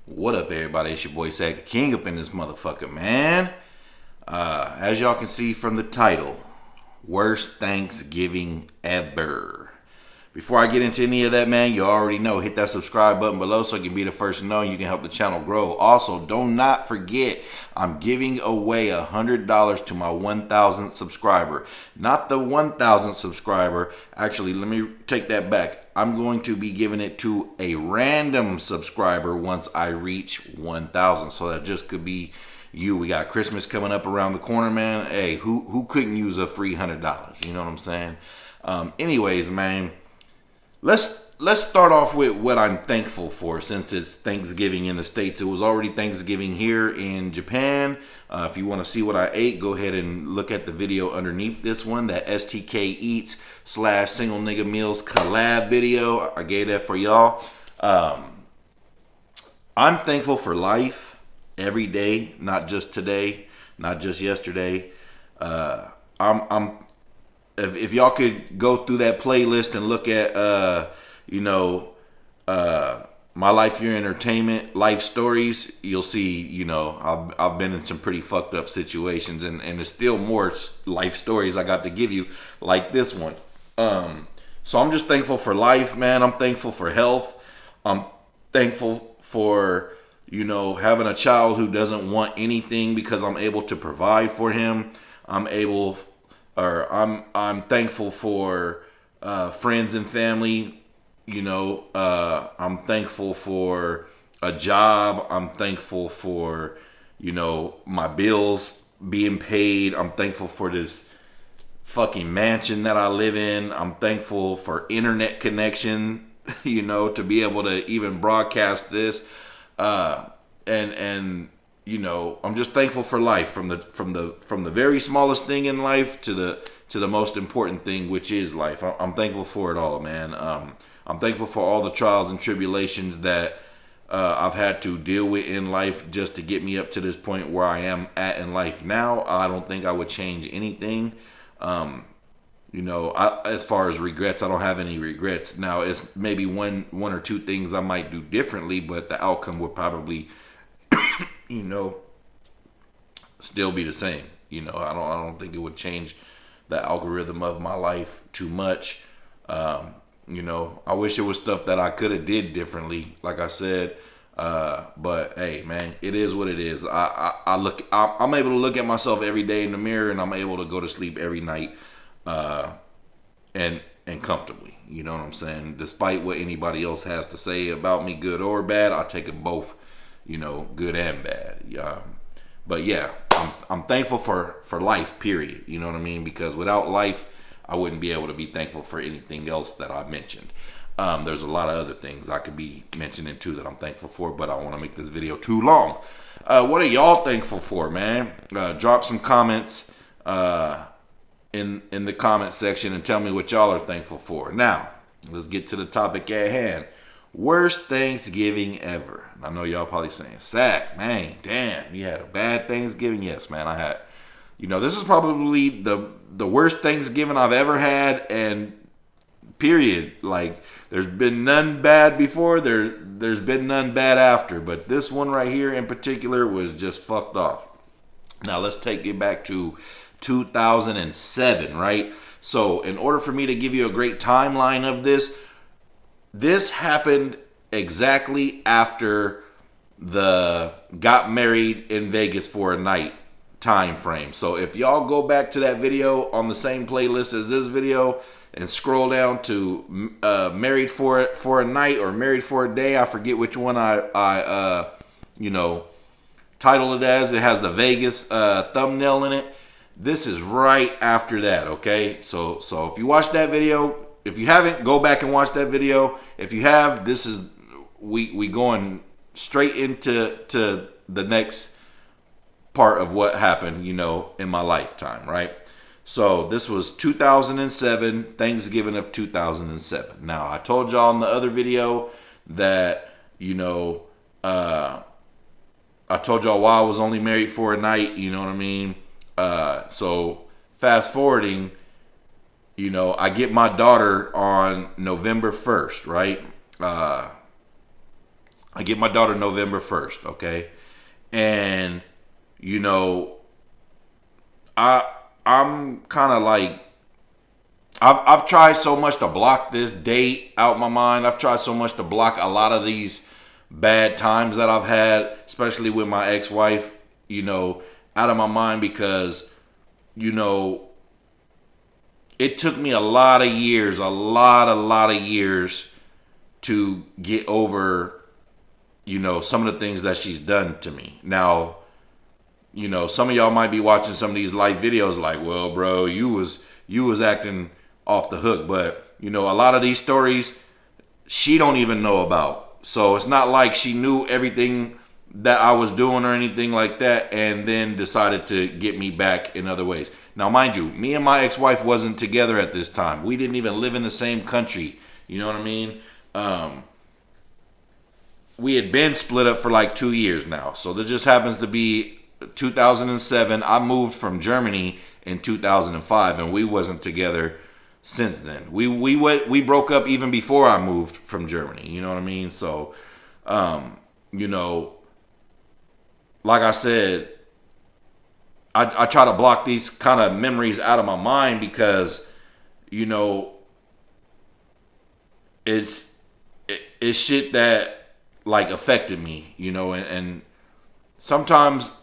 What up, everybody? It's your boy Zach the King up in this motherfucker, man. As y'all can see from the title, worst Thanksgiving ever. Before I get into any of that, man, you already know, hit that subscribe button below so you can be the first to know and you can help the channel grow. Also, do not forget, I'm giving away $100 to my 1,000th subscriber. Not the 1,000th subscriber. Actually, let me take that back. I'm going to be giving it to a random subscriber once I reach 1,000. So that just could be you. We got Christmas coming up around the corner, man. Hey, who couldn't use a free $100? You know what I'm saying? Anyways, man. Let's start off with what I'm thankful for since it's Thanksgiving in the States. It was already Thanksgiving here in Japan. If you want to see what I ate, go ahead and look at the video underneath this one, that STK Eats / Single Nigga Meals collab video. I gave that for y'all. I'm thankful for life every day, not just today, not just yesterday. If y'all could go through that playlist and look at, my life, your entertainment, life stories, you'll see, I've been in some pretty fucked up situations, and there's still more life stories I got to give you, like this one. So I'm just thankful for life, man. I'm thankful for health. I'm thankful for, having a child who doesn't want anything because I'm able to provide for him. I'm thankful for friends and family. I'm thankful for a job. I'm thankful for, my bills being paid. I'm thankful for this fucking mansion that I live in. I'm thankful for internet connection, to be able to even broadcast this. I'm just thankful for life, from the very smallest thing in life to the most important thing, which is life. I'm thankful for it all, man. I'm thankful for all the trials and tribulations that I've had to deal with in life just to get me up to this point where I am at in life now. I don't think I would change anything. As far as regrets, I don't have any regrets. Now, it's maybe one or two things I might do differently, but the outcome would probably still be the same. I don't think it would change the algorithm of my life too much. I wish it was stuff that I could have did differently, like I said. But hey, man, it is what it is. I'm able to look at myself every day in the mirror, and I'm able to go to sleep every night, and comfortably. You know what I'm saying? Despite what anybody else has to say about me, good or bad, I take it both. Good and bad. But yeah, I'm thankful for life, period. You know what I mean? Because without life, I wouldn't be able to be thankful for anything else that I mentioned. There's a lot of other things I could be mentioning too that I'm thankful for, but I want to make this video too long. What are y'all thankful for, man? Drop some comments in the comment section and tell me what y'all are thankful for. Now, let's get to the topic at hand. Worst Thanksgiving ever. I know y'all probably saying, Zach, man, damn, you had a bad Thanksgiving. Yes, man, I had. This is probably the worst Thanksgiving I've ever had, and period. Like, there's been none bad before, there's been none bad after, but this one right here in particular was just fucked off. Now, let's take it back to 2007, right? So, in order for me to give you a great timeline of this happened exactly after the Got Married in Vegas for a Night time frame. So if y'all go back to that video on the same playlist as this video and scroll down to Married for a Night or Married for a Day, I forget which one I titled it as. It has the Vegas thumbnail in it. This is right after that, okay? So if you watch that video, if you haven't, go back and watch that video. If you have, this is we going straight into the next part of what happened, in my lifetime, right? So this was 2007, Thanksgiving of 2007. Now, I told y'all in the other video that, I told y'all why I was only married for a night, you know what I mean? So fast forwarding, I get my daughter on November 1st, right? I I get my daughter November 1st, okay? And, you know, I'm kind of like, I've tried so much to block this date out my mind. I've tried so much to block a lot of these bad times that I've had, especially with my ex-wife, you know, out of my mind because, you know, it took me a lot of years, a lot of years to get over, you know, some of the things that she's done to me. Now, you know, some of y'all might be watching some of these live videos like, well, bro, you was acting off the hook. But, you know, a lot of these stories she don't even know about. So it's not like she knew everything that I was doing or anything like that and then decided to get me back in other ways. Now, mind you, me and my ex-wife wasn't together at this time. We didn't even live in the same country. You know what I mean? We had been split up for like 2 years now. So there just happens to be 2007. I moved from Germany in 2005, and we wasn't together since then. We broke up even before I moved from Germany. You know what I mean? So, you know, like I said, I try to block these kind of memories out of my mind because, you know, it's shit that like affected me, you know, and sometimes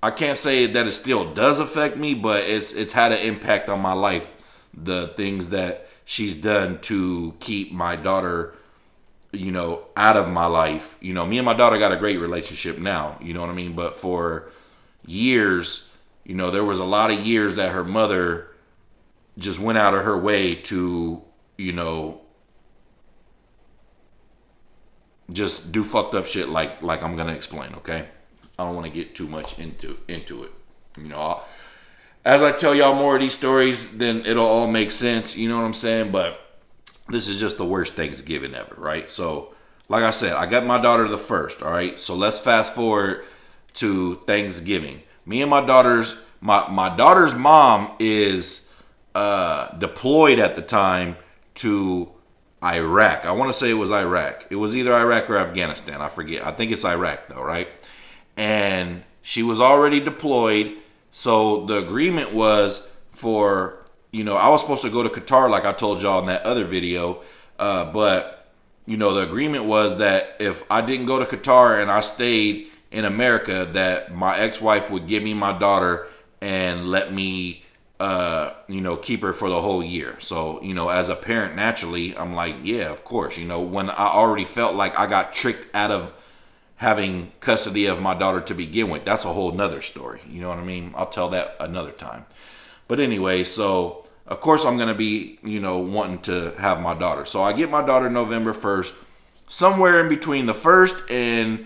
I can't say that it still does affect me, but it's had an impact on my life. The things that she's done to keep my daughter, you know, out of my life. You know, me and my daughter got a great relationship now, you know what I mean? But for years, you know, there was a lot of years that her mother just went out of her way to, you know, just do fucked up shit like I'm gonna explain, okay? I don't want to get too much into it. You know, as I tell y'all more of these stories, then it'll all make sense, you know what I'm saying? But this is just the worst Thanksgiving ever, right? So, like I said, I got my daughter the 1st, all right? So let's fast forward to Thanksgiving. Me and my daughter's mom is deployed at the time to Iraq. I want to say it was Iraq. It was either Iraq or Afghanistan. I forget. I think it's Iraq though, right? And she was already deployed. So the agreement was for, you know, I was supposed to go to Qatar like I told y'all in that other video. But, you know, the agreement was that if I didn't go to Qatar and I stayed in America, that my ex-wife would give me my daughter and let me you know, keep her for the whole year. So, you know, as a parent, naturally, I'm like, yeah, of course. You know, when I already felt like I got tricked out of having custody of my daughter to begin with, that's a whole nother story. You know what I mean? I'll tell that another time. But anyway, so of course I'm going to be, you know, wanting to have my daughter. So I get my daughter November 1st. Somewhere in between the 1st and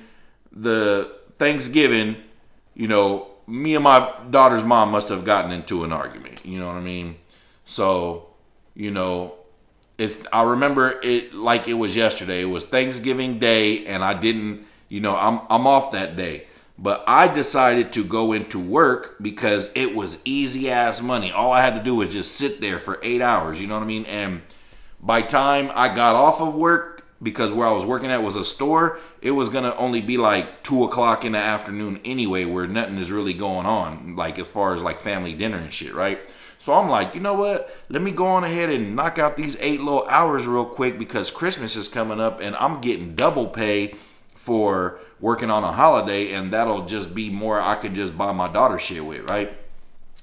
the Thanksgiving, you know, me and my daughter's mom must have gotten into an argument. You know what I mean? So, you know, I remember it like it was yesterday. It was Thanksgiving Day, and I didn't, you know, I'm off that day. But I decided to go into work because it was easy ass money. All I had to do was just sit there for 8 hours. You know what I mean? And by time I got off of work, because where I was working at was a store, it was going to only be like 2 o'clock in the afternoon anyway, where nothing is really going on, like as far as like family dinner and shit, right? So I'm like, you know what? Let me go on ahead and knock out these 8 little hours real quick because Christmas is coming up and I'm getting double pay for working on a holiday, and that'll just be more I could just buy my daughter shit with, right?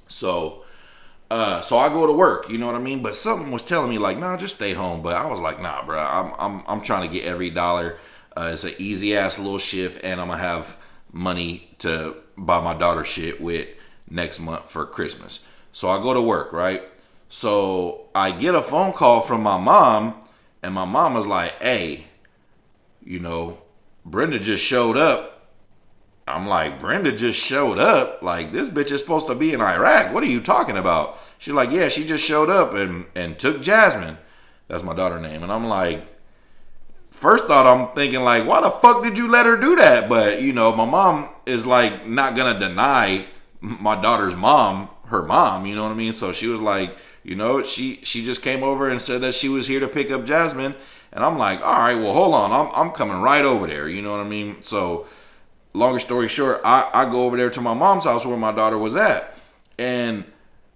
So I go to work, you know what I mean? But something was telling me like, nah, just stay home. But I was like, nah, bro, I'm trying to get every dollar. It's an easy ass little shift, and I'm gonna have money to buy my daughter shit with next month for Christmas. So I go to work, right? So I get a phone call from my mom, and my mom was like, hey, you know, Brenda just showed up. I'm like, Brenda just showed up? Like, this bitch is supposed to be in Iraq. What are you talking about? She's like, yeah, she just showed up and took Jasmine. That's my daughter's name. And I'm like, first thought I'm thinking like, why the fuck did you let her do that? But, you know, my mom is like not going to deny my daughter's mom, her mom, you know what I mean? So she was like, you know, she just came over and said that she was here to pick up Jasmine. And I'm like, all right, well, hold on. I'm coming right over there. You know what I mean? So, longer story short, I go over there to my mom's house where my daughter was at. And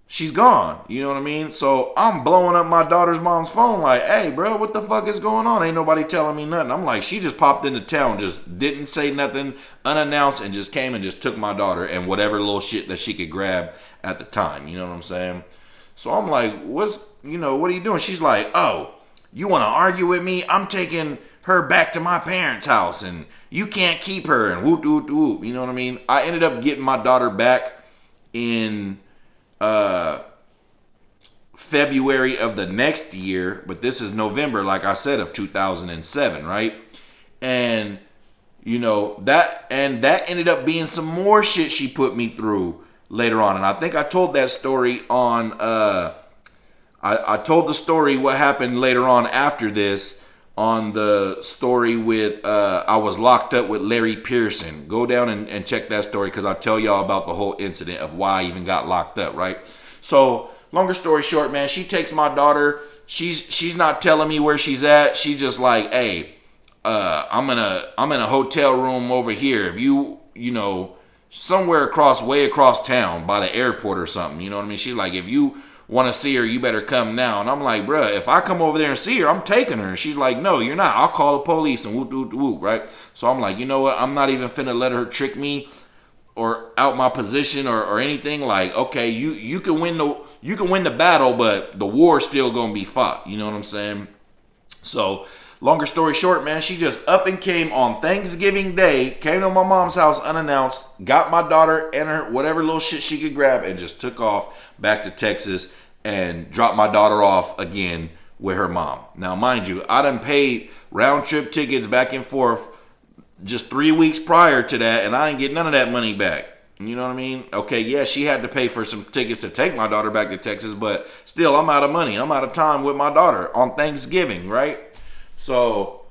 she's gone. You know what I mean? So I'm blowing up my daughter's mom's phone like, hey, bro, what the fuck is going on? Ain't nobody telling me nothing. I'm like, she just popped into town, just didn't say nothing, unannounced, and just came and just took my daughter and whatever little shit that she could grab at the time. You know what I'm saying? So I'm like, what are you doing? She's like, oh, you want to argue with me? I'm taking her back to my parents' house and you can't keep her and whoop, whoop, whoop. You know what I mean? I ended up getting my daughter back in February of the next year, but this is November, like I said, of 2007, right? And that ended up being some more shit she put me through later on. And I think I told that story on I told the story what happened later on after this on the story with I was locked up with Larry Pearson. Go down and check that story because I'll tell y'all about the whole incident of why I even got locked up, right? So, longer story short, man, she takes my daughter. She's not telling me where she's at. She's just like, hey, I'm in a hotel room over here. If somewhere way across town by the airport or something, you know what I mean? She's like, if you want to see her, you better come now. And I'm like, bruh, if I come over there and see her, I'm taking her. And she's like, no, you're not. I'll call the police and whoop, whoop, whoop, right? So I'm like, you know what? I'm not even finna let her trick me or out my position or anything. Like, okay, you can win the battle, but the war's still gonna be fought. You know what I'm saying? So, longer story short, man, she just up and came on Thanksgiving Day, came to my mom's house unannounced, got my daughter and her whatever little shit she could grab, and just took off back to Texas and dropped my daughter off again with her mom. Now, mind you, I done paid round trip tickets back and forth just 3 weeks prior to that, and I didn't get none of that money back. You know what I mean? Okay, yeah, she had to pay for some tickets to take my daughter back to Texas, but still, I'm out of money. I'm out of time with my daughter on Thanksgiving, right? So,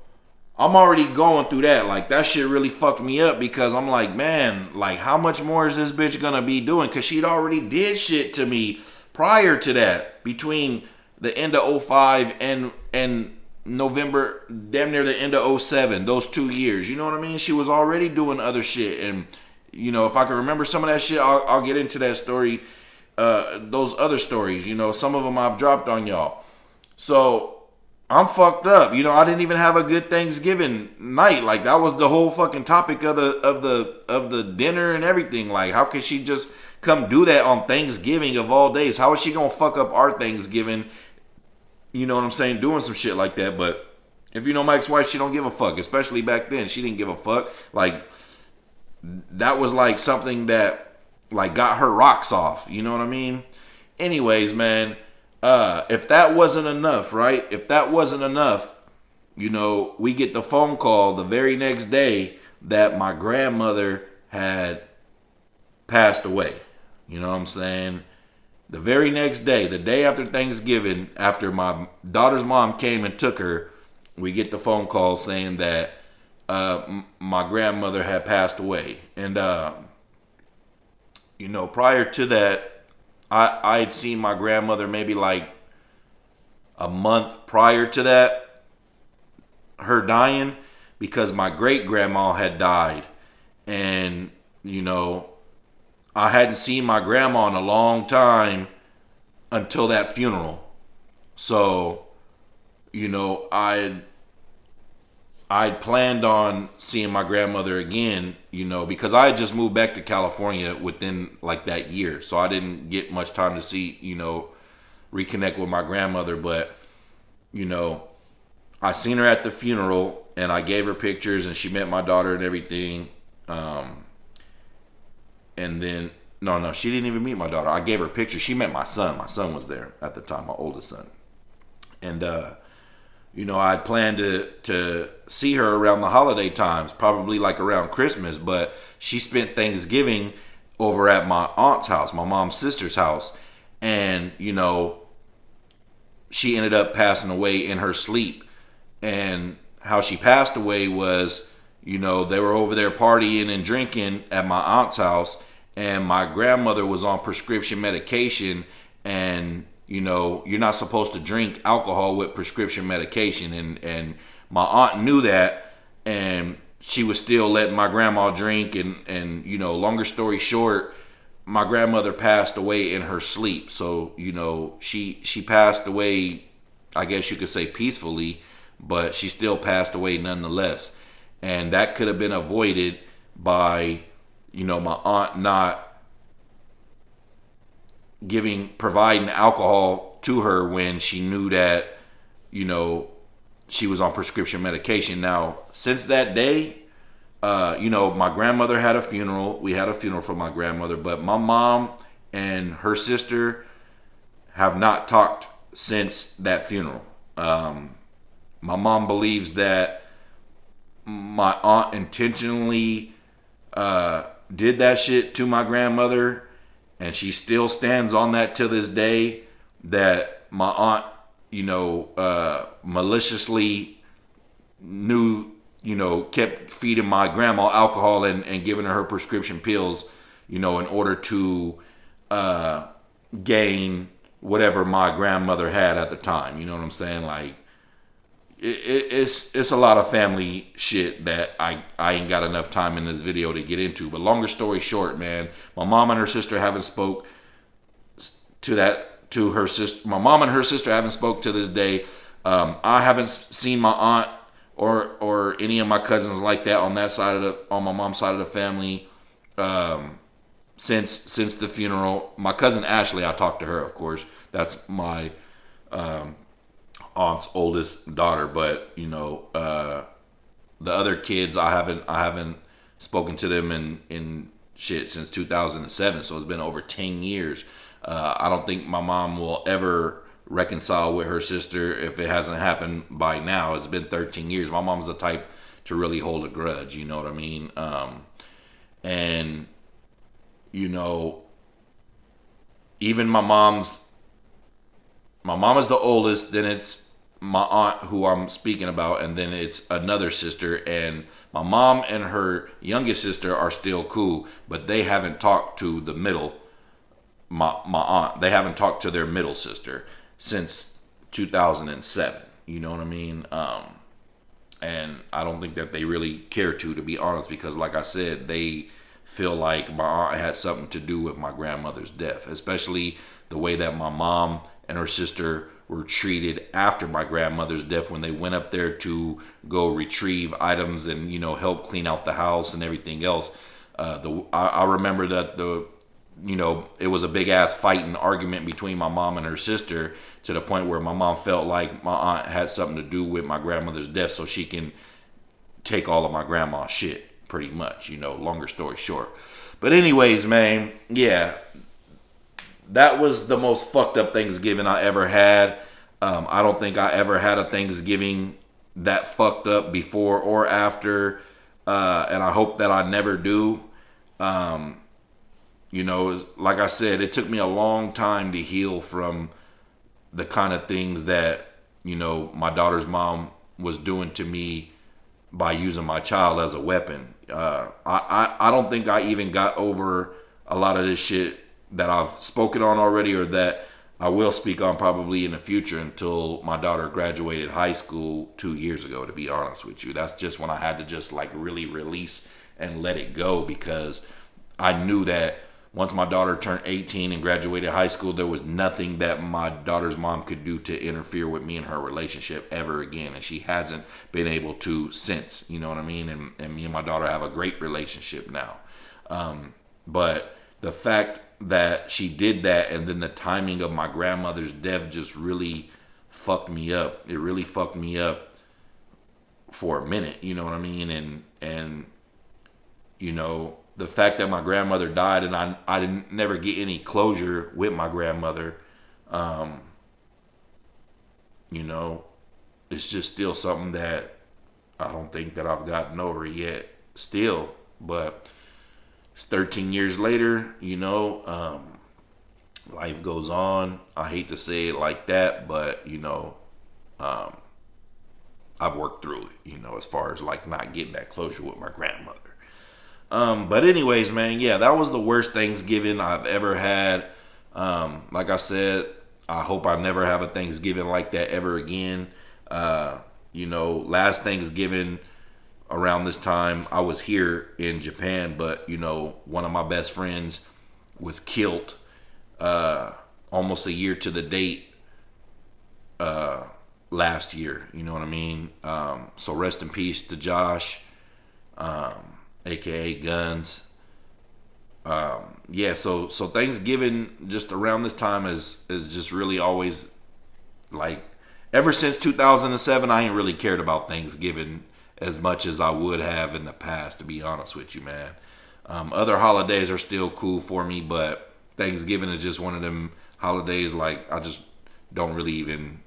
I'm already going through that. Like, that shit really fucked me up because I'm like, man, like, how much more is this bitch gonna be doing? Because she'd already did shit to me prior to that, between the end of 05 and November, damn near the end of 07, those 2 years. You know what I mean? She was already doing other shit. And, if I can remember some of that shit, I'll get into that story, those other stories. Some of them I've dropped on y'all. So, I'm fucked up. I didn't even have a good Thanksgiving night. Like, that was the whole fucking topic of the dinner and everything. Like, how could she just come do that on Thanksgiving of all days? How is she gonna fuck up our Thanksgiving? You know what I'm saying? Doing some shit like that. But if you know my ex-wife, she don't give a fuck. Especially back then, she didn't give a fuck. Like, that was like something that like got her rocks off. You know what I mean? Anyways, man, if that wasn't enough, right? If that wasn't enough, we get the phone call the very next day that my grandmother had passed away. You know what I'm saying? The very next day, the day after Thanksgiving, after my daughter's mom came and took her, we get the phone call saying that my grandmother had passed away. And, prior to that, I had seen my grandmother maybe like a month prior to that, her dying, because my great grandma had died. And, I hadn't seen my grandma in a long time until that funeral. So, I'd planned on seeing my grandmother again, because I had just moved back to California within like that year. So I didn't get much time to see, reconnect with my grandmother. But, I seen her at the funeral and I gave her pictures and she met my daughter and everything. And then, no, she didn't even meet my daughter. I gave her pictures. She met my son. My son was there at the time, my oldest son. And, I'd planned to see her around the holiday times, probably like around Christmas, but she spent Thanksgiving over at my aunt's house, my mom's sister's house. And, she ended up passing away in her sleep. And how she passed away was, they were over there partying and drinking at my aunt's house. And my grandmother was on prescription medication. And, you're not supposed to drink alcohol with prescription medication. And my aunt knew that, and she was still letting my grandma drink. And longer story short, my grandmother passed away in her sleep. So, she passed away, I guess you could say peacefully, but she still passed away nonetheless. And that could have been avoided by, my aunt not providing alcohol to her when she knew that, she was on prescription medication. Now, since that day, my grandmother had a funeral. We had a funeral for my grandmother, but my mom and her sister have not talked since that funeral. My mom believes that my aunt intentionally did that shit to my grandmother, and she still stands on that to this day, that my aunt, maliciously kept feeding my grandma alcohol and giving her prescription pills, in order to gain whatever my grandmother had at the time. You know what I'm saying? Like, it's a lot of family shit that I ain't got enough time in this video to get into. But longer story short, man, my mom and her sister haven't spoke to her sister. My mom and her sister haven't spoke to this day. I haven't seen my aunt or any of my cousins like that on my mom's side of the family since the funeral. My cousin Ashley, I talked to her, of course. That's my aunt's oldest daughter. But the other kids, I haven't spoken to them in shit since 2007. So it's been over 10 years. I don't think my mom will ever reconcile with her sister if it hasn't happened by now. It's been 13 years. My mom's the type to really hold a grudge, you know what I mean? And even my mom is the oldest, then it's my aunt who I'm speaking about, and then it's another sister, and my mom and her youngest sister are still cool, but they haven't talked to the middle, my aunt. They haven't talked to their middle sister since 2007. You know what I mean? And I don't think that they really care to be honest, because like I said, they feel like my aunt had something to do with my grandmother's death, especially the way that my mom and her sister were treated after my grandmother's death when they went up there to go retrieve items and help clean out the house and everything else. I remember that it was a big ass fight and argument between my mom and her sister, to the point where my mom felt like my aunt had something to do with my grandmother's death so she can take all of my grandma's shit, pretty much, longer story short. But anyways, man, yeah, that was the most fucked up Thanksgiving I ever had. I don't think I ever had a Thanksgiving that fucked up before or after, and I hope that I never do. Like I said, it took me a long time to heal from the kind of things that, my daughter's mom was doing to me by using my child as a weapon. I don't think I even got over a lot of this shit that I've spoken on already, or that I will speak on probably in the future, until my daughter graduated high school 2 years ago, to be honest with you. That's just when I had to just like really release and let it go, because I knew that once my daughter turned 18 and graduated high school, there was nothing that my daughter's mom could do to interfere with me and her relationship ever again. And she hasn't been able to since, you know what I mean? And me and my daughter have a great relationship now. But the fact that she did that, and then the timing of my grandmother's death, just really fucked me up. It really fucked me up for a minute, you know what I mean? And the fact that my grandmother died and I didn't never get any closure with my grandmother, it's just still something that I don't think that I've gotten over yet still. But it's 13 years later, life goes on. I hate to say it like that, but I've worked through it, as far as like not getting that closure with my grandmother. But anyways, man, yeah, that was the worst Thanksgiving I've ever had. Like I said, I hope I never have a Thanksgiving like that ever again. Last Thanksgiving around this time, I was here in Japan, but one of my best friends was killed almost a year to the date last year. You know what I mean? So rest in peace to Josh, aka Guns. So Thanksgiving just around this time is just really always like, ever since 2007, I ain't really cared about Thanksgiving as much as I would have in the past, to be honest with you, man. Other holidays are still cool for me, but Thanksgiving is just one of them holidays like I just don't really even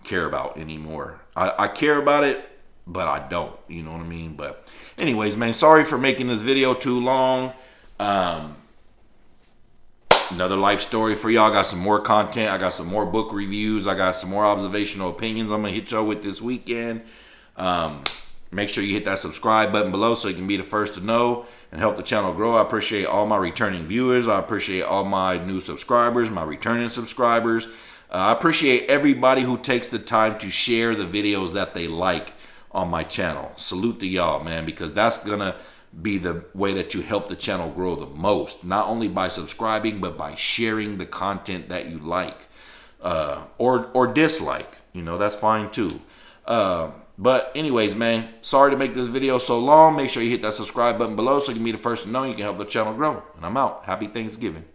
care about anymore. I care about it, but I don't. You know what I mean? But anyways, man, sorry for making this video too long. Another life story for y'all. I got some more content. I got some more book reviews. I got some more observational opinions I'm going to hit y'all with this weekend. Make sure you hit that subscribe button below so you can be the first to know and help the channel grow. I appreciate all my returning viewers. I appreciate all my new subscribers, my returning subscribers. I appreciate everybody who takes the time to share the videos that they like on my channel. Salute to y'all, man, because that's going to be the way that you help the channel grow the most. Not only by subscribing, but by sharing the content that you like or dislike. That's fine too. But anyways, man, sorry to make this video so long. Make sure you hit that subscribe button below so you can be the first to know. You can help the channel grow. And I'm out. Happy Thanksgiving.